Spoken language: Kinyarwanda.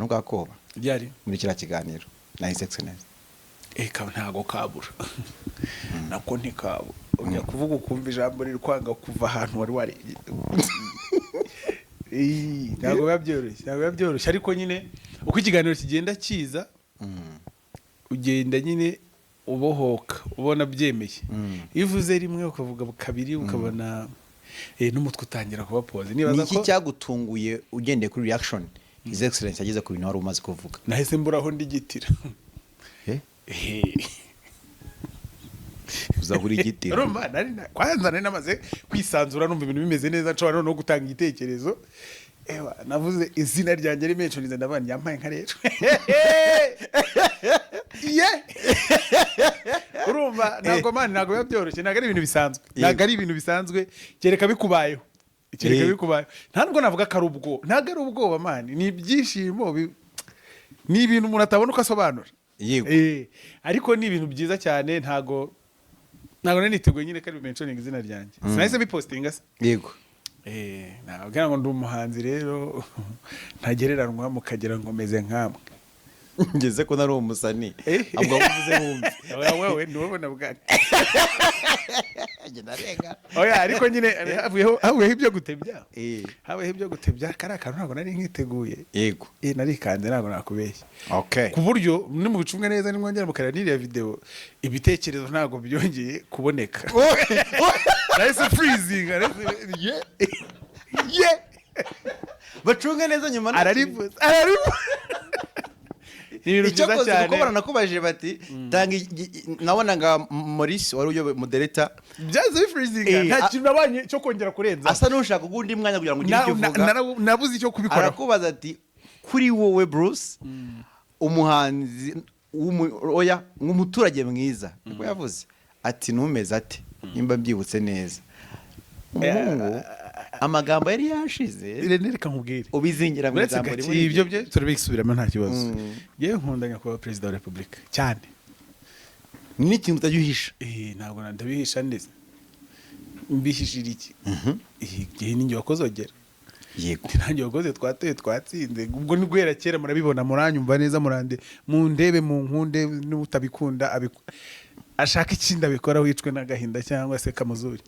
n'ubwakoba byari muri kiriya kiganiro na His Excellence. eka ntago kabura nako ntikabo ujya kuvuga ukumva ijambo riri kwanga kuva ahantu wari ntago biba byoroshye ariko nyine uko ikiganiro kigenda kiza ugenda nyine ubohoka ubona byemeye iyo uvuze rimwe ukavuga kabiri ukabona n'umutwe utangira kuba pose nibaza ko iki cyagutunguye ugendeye kuri reaction His Excellence yageze ku bintu wari umaze kuvuga. Nahise mburaho ndigitira uzahura igitiro Roma kwanza nari namaze kwisanzura numva ibintu bimeze neza nshobora no gutanga igitekerezo navuze izina ryanjye ari mention nze ndabana yampaye nka rero urumva ntago biba byoroshye ntago ari ibintu bisanzwe kereka bikubayeho nta nubwo navuga ko ari ubwoba ntago ari ubwoba mani ni ibyishimo ni ibintu umuntu atabona uko asobanura ariko ni ibintu byiza cyane ntago nari niteguye nyine ko ari mentioning izina ryanjye sinahise bipostinga se yego nabwira ngo ndi umuhanzi rero ntagereranwa mukagira ngo meze nkamwe ngeze ko nari umusani ahubwo wavuze wumve wewe ndubona bwari ariko nyine habuyeho ibyo gutebya kari akantu ntabwo nari nkiteguye yego narikanze ntabwo nakubeshya okay ku buryo ni mu bicumwe neza nimwongera mukareba n'iriya video ibitekerezo ntabwo byongeye kuboneka nahise freezing bacunga neza nyuma ararivuza icyo koze kuko baranakubajije bati tanga nabonaga Maurice wari uyobe moderator byaze freezing nta kintu nabanye cyo kongera kurenza asa nushaka gundi mwanya kugira ngo ugire icyo uvuga nabuze icyo kubikora arakubaza ati kuri wowe Bruce umuhanzi oya nk'umuturage mwiza niko yavuze ati numeze ati nimba byibutse neza umuhungu amagambo yari yashize reka nkubwire ubizingira mu ijambo rimwe ibyo bye turabisubiramo nta kibazo yewe nkundanya kuba president wa Republika cyane ni ikintu utajuhisha ntabwo ndabihisha ndeze mbihishira iki igihe ninjye wakozogera yego nanjye wakoze twatsinze ubwo ni guhera kera murabibona muranyumva neza mu ndebe mu nkunde n'utabikunda ashaka ikindi abikora wicwe n'agahinda cyangwa se kamuzuri